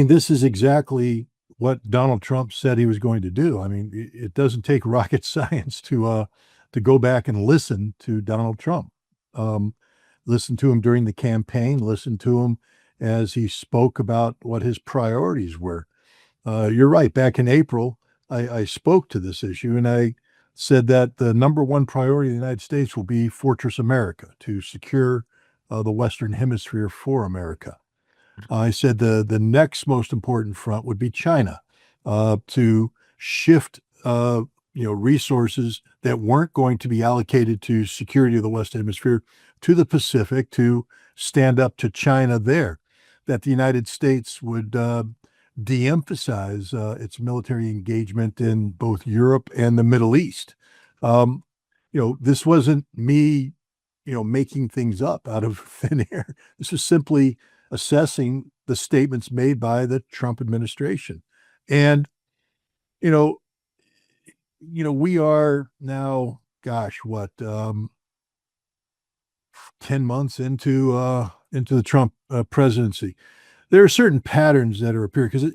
mean, this is exactly what Donald Trump said he was going to do. I mean, it doesn't take rocket science to go back and listen to Donald Trump. Um, Listen to him during the campaign, listen to him as he spoke about what his priorities were. You're right. Back in April, I spoke to this issue and I said that the number one priority of the United States will be Fortress America, to secure the Western Hemisphere for America. I said the next most important front would be China, to shift resources that weren't going to be allocated to security of the Western Hemisphere to the Pacific, to stand up to China there. That the United States would de-emphasize its military engagement in both Europe and the Middle East. This wasn't me, making things up out of thin air. This was simply assessing the statements made by the Trump administration. And, you know, we are now, gosh, what, 10 months into the Trump presidency. There are certain patterns that are appearing because,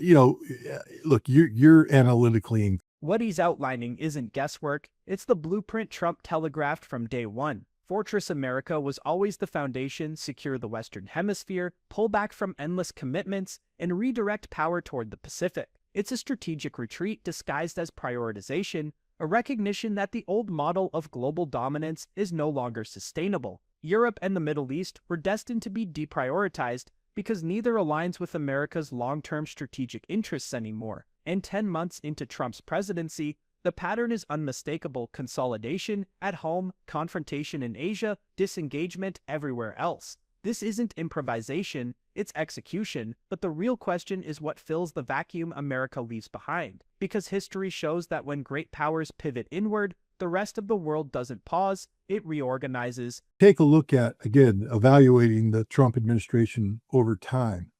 look, you're analytically. What he's outlining isn't guesswork, it's the blueprint Trump telegraphed from day one. Fortress America was always the foundation: secure the Western Hemisphere, pull back from endless commitments, and redirect power toward the Pacific. It's a strategic retreat disguised as prioritization, a recognition that the old model of global dominance is no longer sustainable. Europe and the Middle East were destined to be deprioritized because neither aligns with America's long-term strategic interests anymore. And 10 months into Trump's presidency, the pattern is unmistakable: consolidation at home, confrontation in Asia, disengagement everywhere else. This isn't improvisation, it's execution, but the real question is what fills the vacuum America leaves behind. Because history shows that when great powers pivot inward, the rest of the world doesn't pause, it reorganizes. Take a look at, again, evaluating the Trump administration over time.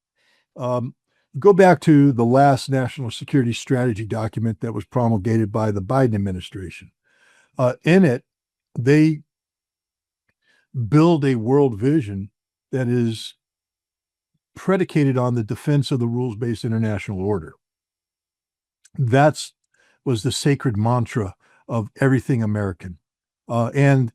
Go back to the last national security strategy document that was promulgated by the Biden administration. In it, they build a world vision that is predicated on the defense of the rules-based international order. That was the sacred mantra of everything American. And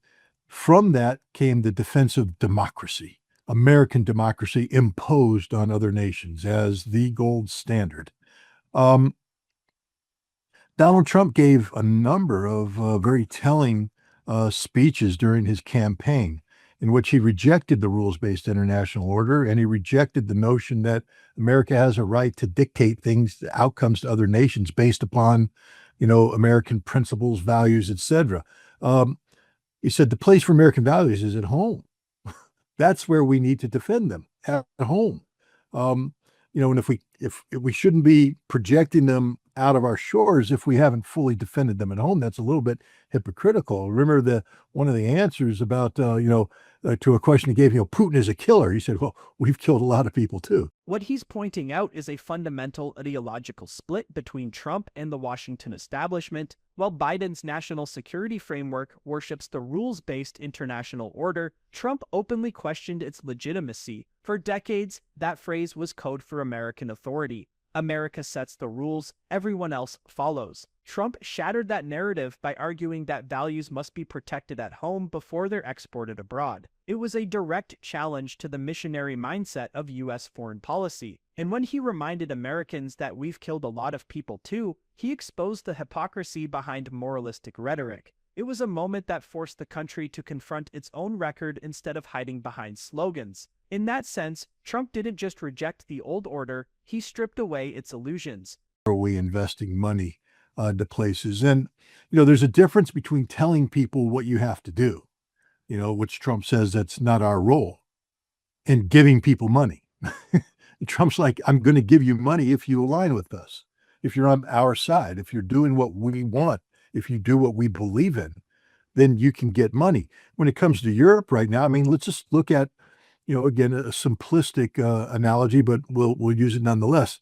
from that came the defense of democracy, American democracy imposed on other nations as the gold standard. Donald Trump gave a number of very telling speeches during his campaign in which he rejected the rules-based international order, and he rejected the notion that America has a right to dictate things, outcomes to other nations based upon, American principles, values, etc. He said the place for American values is at home. That's where we need to defend them, at home. And if we shouldn't be projecting them out of our shores if we haven't fully defended them at home. That's a little bit hypocritical. Remember one of the answers about to a question he gave, Putin is a killer. He said, well, we've killed a lot of people too. What he's pointing out is a fundamental ideological split between Trump and the Washington establishment. While Biden's national security framework worships the rules-based international order, Trump openly questioned its legitimacy. For decades, that phrase was code for American authority. America sets the rules, everyone else follows. Trump shattered that narrative by arguing that values must be protected at home before they're exported abroad. It was a direct challenge to the missionary mindset of U.S. foreign policy. And when he reminded Americans that we've killed a lot of people too, he exposed the hypocrisy behind moralistic rhetoric. It was a moment that forced the country to confront its own record instead of hiding behind slogans. In that sense, Trump didn't just reject the old order, he stripped away its illusions. Are we investing money to places? And, there's a difference between telling people what you have to do, which Trump says that's not our role, and giving people money. Trump's like, I'm going to give you money if you align with us, if you're on our side, if you're doing what we want, if you do what we believe in, then you can get money. When it comes to Europe right now, let's just look at, again, a simplistic analogy, but we'll use it nonetheless,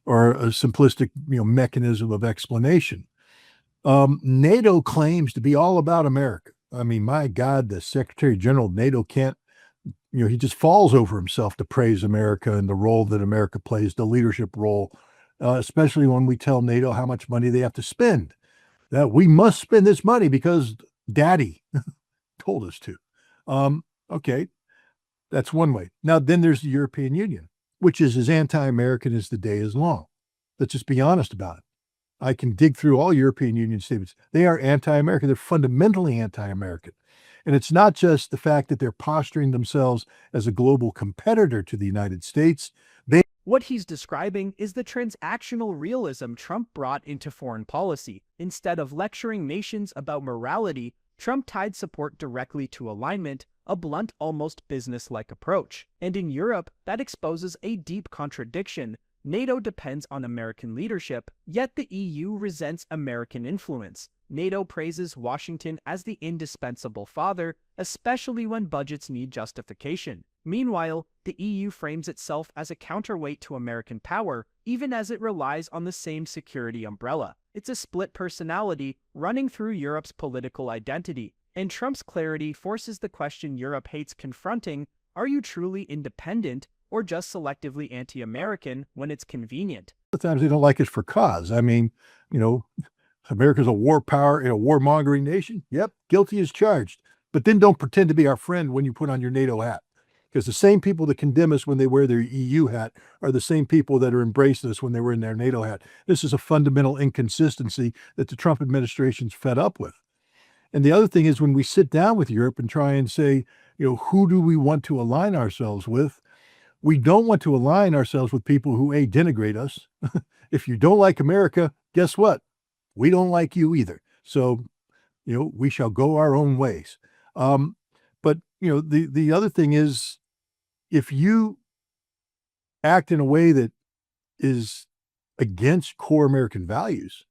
or a simplistic, mechanism of explanation. NATO claims to be all about America. My God, the Secretary General of NATO can't he just falls over himself to praise America and the role that America plays, the leadership role, especially when we tell NATO how much money they have to spend. That we must spend this money because Daddy told us to. Okay, that's one way. Now, then there's the European Union, which is as anti-American as the day is long. Let's just be honest about it. I can dig through all European Union statements. They are anti-American. They're fundamentally anti-American. And it's not just the fact that they're posturing themselves as a global competitor to the United States. What he's describing is the transactional realism Trump brought into foreign policy. Instead of lecturing nations about morality, Trump tied support directly to alignment, a blunt, almost business-like approach. And in Europe, that exposes a deep contradiction. NATO depends on American leadership, yet the EU resents American influence. NATO praises Washington as the indispensable father, especially when budgets need justification. Meanwhile, the EU frames itself as a counterweight to American power, even as it relies on the same security umbrella. It's a split personality running through Europe's political identity, and Trump's clarity forces the question Europe hates confronting: are you truly independent or just selectively anti-American when it's convenient? Sometimes they don't like us for cause. I mean, America's a war power and a warmongering nation. Yep, guilty as charged. But then don't pretend to be our friend when you put on your NATO hat. Because the same people that condemn us when they wear their EU hat are the same people that are embracing us when they were in their NATO hat. This is a fundamental inconsistency that the Trump administration's fed up with. And the other thing is, when we sit down with Europe and try and say, who do we want to align ourselves with? We don't want to align ourselves with people who, A, denigrate us. If you don't like America, guess what? We don't like you either. So, we shall go our own ways. But the other thing is, if you act in a way that is against core American values,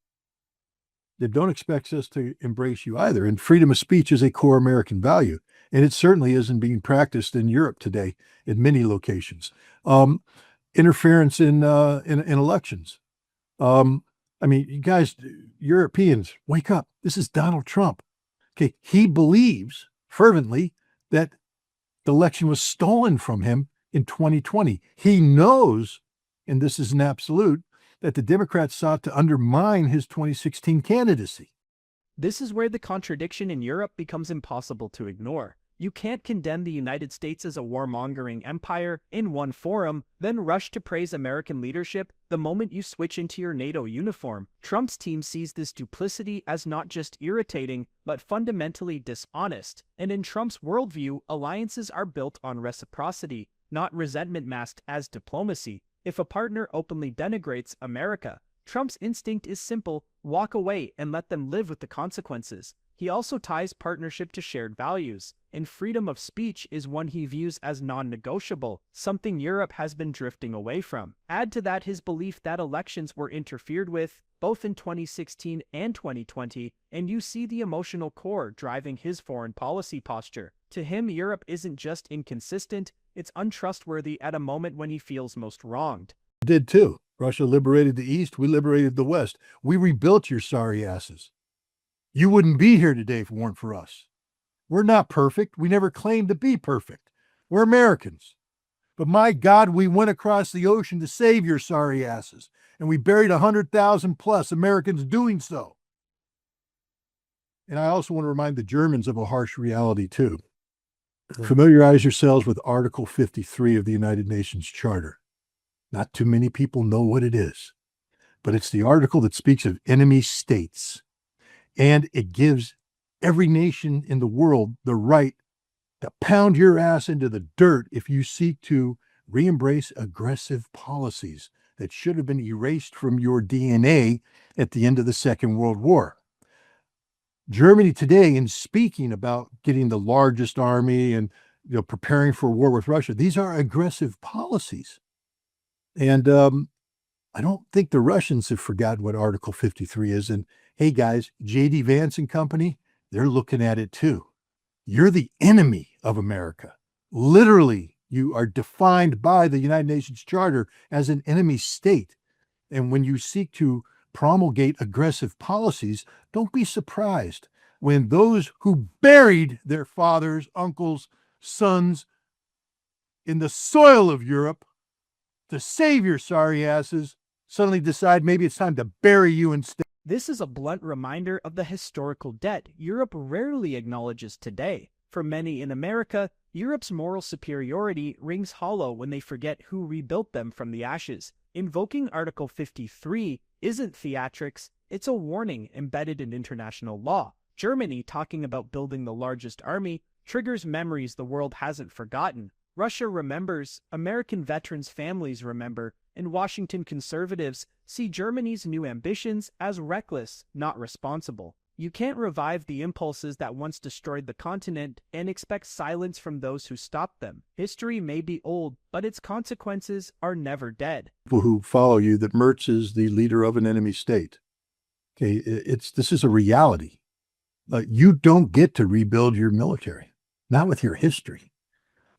then don't expect us to embrace you either. And freedom of speech is a core American value. And it certainly isn't being practiced in Europe today in many locations. Interference in elections. You guys, Europeans, wake up. This is Donald Trump. Okay, he believes fervently that the election was stolen from him in 2020. He knows, and this is an absolute, that the Democrats sought to undermine his 2016 candidacy. This is where the contradiction in Europe becomes impossible to ignore. You can't condemn the United States as a warmongering empire in one forum, then rush to praise American leadership the moment you switch into your NATO uniform. Trump's team sees this duplicity as not just irritating, but fundamentally dishonest. And in Trump's worldview, alliances are built on reciprocity, not resentment masked as diplomacy. If a partner openly denigrates America, Trump's instinct is simple: walk away and let them live with the consequences. He also ties partnership to shared values, and freedom of speech is one he views as non-negotiable, something Europe has been drifting away from. Add to that his belief that elections were interfered with, both in 2016 and 2020, and you see the emotional core driving his foreign policy posture. To him, Europe isn't just inconsistent, it's untrustworthy at a moment when he feels most wronged. Did too. Russia liberated the East, we liberated the West. We rebuilt your sorry asses. You wouldn't be here today if it weren't for us. We're not perfect. We never claimed to be perfect. We're Americans. But my God, we went across the ocean to save your sorry asses, and we buried 100,000 plus Americans doing so. And I also want to remind the Germans of a harsh reality too. Familiarize yourselves with Article 53 of the United Nations Charter. Not too many people know what it is, but it's the article that speaks of enemy states. And it gives every nation in the world the right to pound your ass into the dirt if you seek to re-embrace aggressive policies that should have been erased from your DNA at the end of the Second World War. Germany today, in speaking about getting the largest army and preparing for war with Russia, these are aggressive policies. And I don't think the Russians have forgotten what Article 53 is. And hey, guys, J.D. Vance and company, they're looking at it too. You're the enemy of America. Literally, you are defined by the United Nations Charter as an enemy state. And when you seek to promulgate aggressive policies, don't be surprised when those who buried their fathers, uncles, sons, in the soil of Europe to save your sorry asses, suddenly decide maybe it's time to bury you instead. This is a blunt reminder of the historical debt Europe rarely acknowledges today. For many in America, Europe's moral superiority rings hollow when they forget who rebuilt them from the ashes. Invoking Article 53 isn't theatrics, it's a warning embedded in international law. Germany talking about building the largest army triggers memories the world hasn't forgotten. Russia remembers, American veterans' families remember, and Washington conservatives see Germany's new ambitions as reckless, not responsible. You can't revive the impulses that once destroyed the continent and expect silence from those who stopped them. History may be old, but its consequences are never dead. People who follow you that Merz is the leader of an enemy state. Okay, this is a reality. You don't get to rebuild your military, not with your history.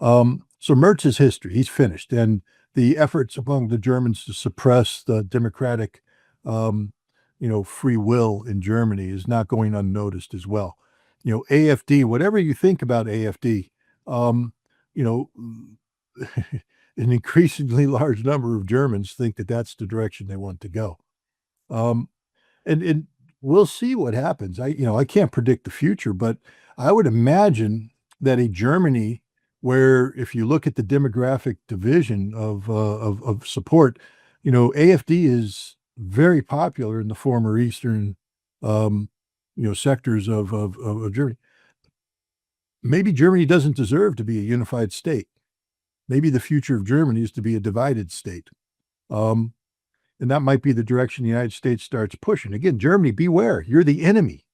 So Merz is history. He's finished. And the efforts among the Germans to suppress the democratic, free will in Germany is not going unnoticed as well. AFD, whatever you think about AFD, an increasingly large number of Germans think that that's the direction they want to go. And we'll see what happens. I can't predict the future, but I would imagine that a Germany where, if you look at the demographic division of support, AFD is very popular in the former Eastern, sectors of Germany. Maybe Germany doesn't deserve to be a unified state. Maybe the future of Germany is to be a divided state. And that might be the direction the United States starts pushing. Again, Germany, beware, you're the enemy.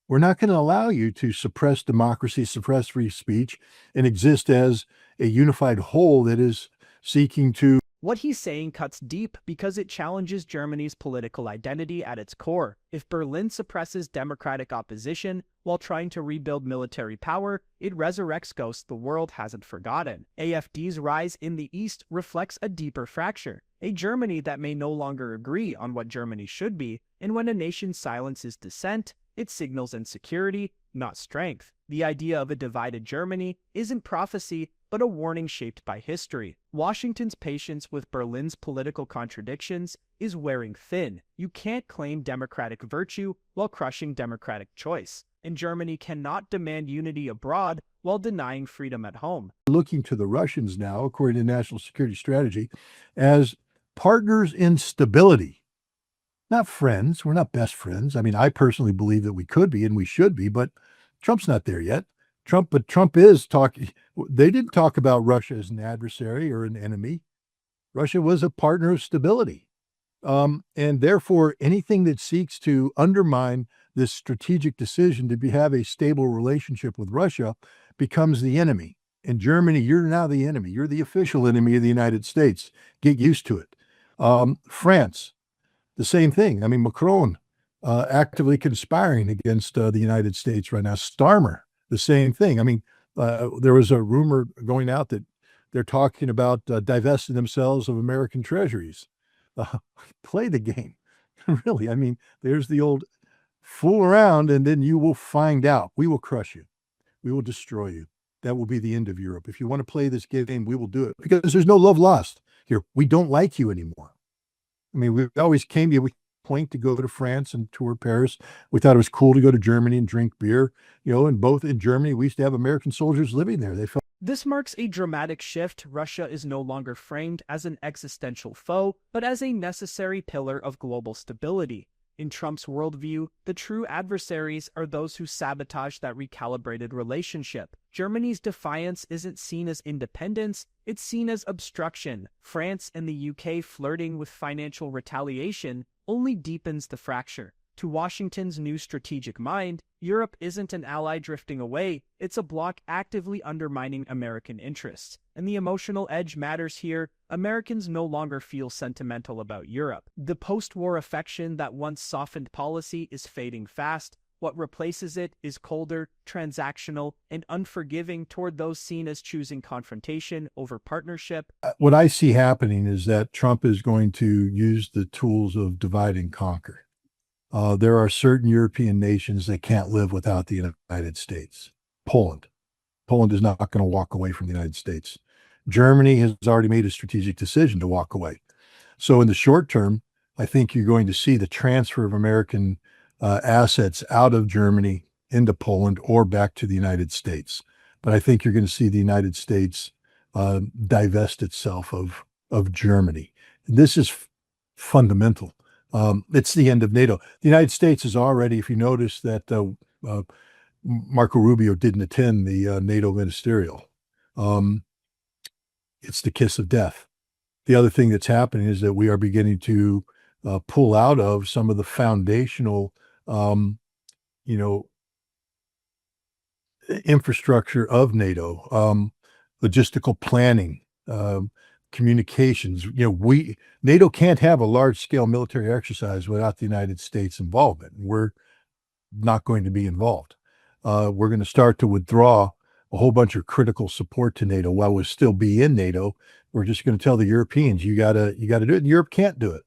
We're not going to allow you to suppress democracy, suppress free speech, and exist as a unified whole that is seeking to. What he's saying cuts deep because it challenges Germany's political identity at its core. If Berlin suppresses democratic opposition while trying to rebuild military power, it resurrects ghosts the world hasn't forgotten. AfD's rise in the East reflects a deeper fracture, a Germany that may no longer agree on what Germany should be, and when a nation silences dissent, it signals insecurity, not strength. The idea of a divided Germany isn't prophecy, but a warning shaped by history. Washington's patience with Berlin's political contradictions is wearing thin. You can't claim democratic virtue while crushing democratic choice. And Germany cannot demand unity abroad while denying freedom at home. Looking to the Russians now, according to national security strategy, as partners in stability. Not friends. We're not best friends. I mean, I personally believe that we could be and we should be, but Trump's not there yet. Trump is talking. They didn't talk about Russia as an adversary or an enemy. Russia was a partner of stability. And therefore, anything that seeks to undermine this strategic decision to have a stable relationship with Russia becomes the enemy. In Germany, you're now the enemy. You're the official enemy of the United States. Get used to it. France, the same thing. I mean, Macron actively conspiring against the United States right now. Starmer, the same thing. I mean, there was a rumor going out that they're talking about divesting themselves of American treasuries. Play the game. Really, I mean, there's the old fool around and then you will find out. We will crush you. We will destroy you. That will be the end of Europe. If you want to play this game, we will do it because there's no love lost here. We don't like you anymore. I mean, we always came here. We point to go to France and tour Paris. We thought it was cool to go to Germany and drink beer. And both in Germany, we used to have American soldiers living there. They felt. This marks a dramatic shift. Russia is no longer framed as an existential foe, but as a necessary pillar of global stability. In Trump's worldview, the true adversaries are those who sabotage that recalibrated relationship. Germany's defiance isn't seen as independence, it's seen as obstruction. France and the UK flirting with financial retaliation only deepens the fracture. To Washington's new strategic mind, Europe isn't an ally drifting away, it's a bloc actively undermining American interests. And the emotional edge matters here. Americans no longer feel sentimental about Europe. The post-war affection that once softened policy is fading fast. What replaces it is colder, transactional, and unforgiving toward those seen as choosing confrontation over partnership. What I see happening is that Trump is going to use the tools of divide and conquer. There are certain European nations that can't live without the United States. Poland is not going to walk away from the United States. Germany has already made a strategic decision to walk away. So in the short term, I think you're going to see the transfer of American assets out of Germany into Poland or back to the United States. But I think you're going to see the United States divest itself of Germany. This is fundamental. It's the end of NATO. The United States is already, if you notice that Marco Rubio didn't attend the NATO ministerial, it's the kiss of death. The other thing that's happening is that we are beginning to pull out of some of the foundational, you know, infrastructure of NATO, logistical planning, communications. NATO can't have a large-scale military exercise without the United States involvement. We're not going to be involved. We're going to start to withdraw a whole bunch of critical support to NATO while we still be in NATO. We're just going to tell the Europeans, you gotta do it. And Europe can't do it.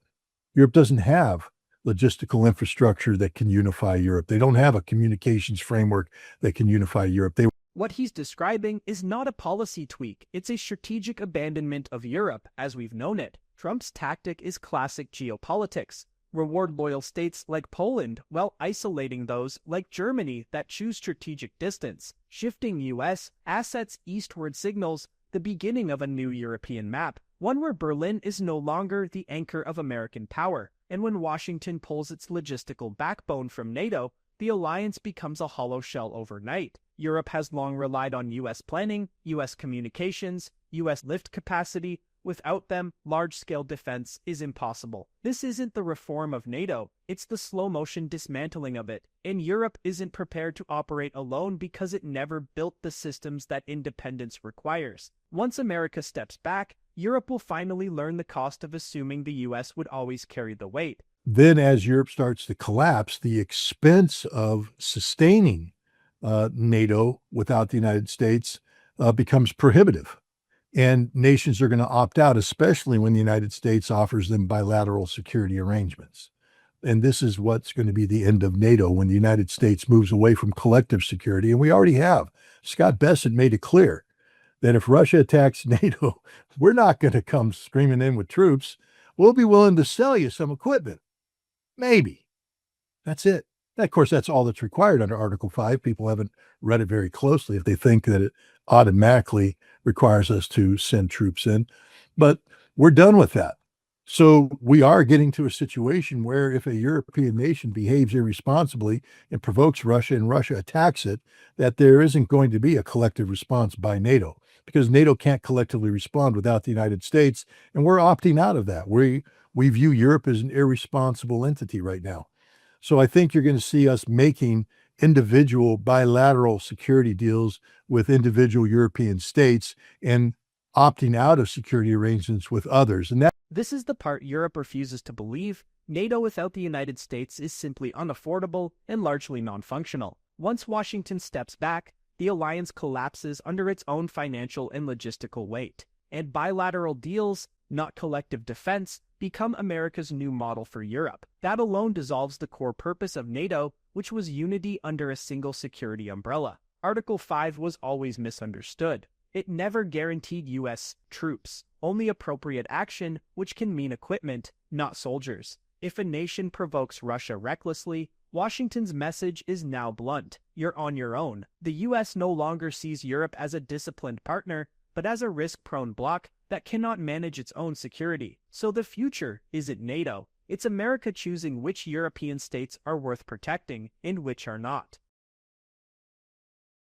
Europe doesn't have logistical infrastructure that can unify Europe. They don't have a communications framework that can unify Europe. What he's describing is not a policy tweak, it's a strategic abandonment of Europe as we've known it. Trump's tactic is classic geopolitics. Reward loyal states like Poland while isolating those like Germany that choose strategic distance. Shifting U.S. assets eastward signals the beginning of a new European map, one where Berlin is no longer the anchor of American power, and when Washington pulls its logistical backbone from NATO, the alliance becomes a hollow shell overnight. Europe has long relied on U.S. planning, U.S. communications, U.S. lift capacity. Without them, large-scale defense is impossible. This isn't the reform of NATO, it's the slow-motion dismantling of it. And Europe isn't prepared to operate alone because it never built the systems that independence requires. Once America steps back, Europe will finally learn the cost of assuming the U.S. would always carry the weight. Then as Europe starts to collapse, the expense of sustaining NATO without the United States becomes prohibitive. And nations are going to opt out, especially when the United States offers them bilateral security arrangements. And this is what's going to be the end of NATO when the United States moves away from collective security. And we already have. Scott Bessent made it clear that if Russia attacks NATO, we're not going to come screaming in with troops. We'll be willing to sell you some equipment. Maybe. That's it. Of course, that's all that's required under Article 5. People haven't read it very closely if they think that it automatically requires us to send troops in. But we're done with that. So we are getting to a situation where if a European nation behaves irresponsibly and provokes Russia and Russia attacks it, that there isn't going to be a collective response by NATO because NATO can't collectively respond without the United States. And we're opting out of that. We view Europe as an irresponsible entity right now. So I think you're going to see us making individual bilateral security deals with individual European states and opting out of security arrangements with others. And this is the part Europe refuses to believe. NATO without the United States is simply unaffordable and largely non-functional. Once Washington steps back, the alliance collapses under its own financial and logistical weight. And bilateral deals, not collective defense, become America's new model for Europe. That alone dissolves the core purpose of NATO, which was unity under a single security umbrella. Article 5 was always misunderstood. It never guaranteed U.S. troops, only appropriate action, which can mean equipment, not soldiers. If a nation provokes Russia recklessly, Washington's message is now blunt. You're on your own. The U.S. no longer sees Europe as a disciplined partner, but as a risk-prone bloc that cannot manage its own security. So the future isn't NATO. It's America choosing which European states are worth protecting and which are not.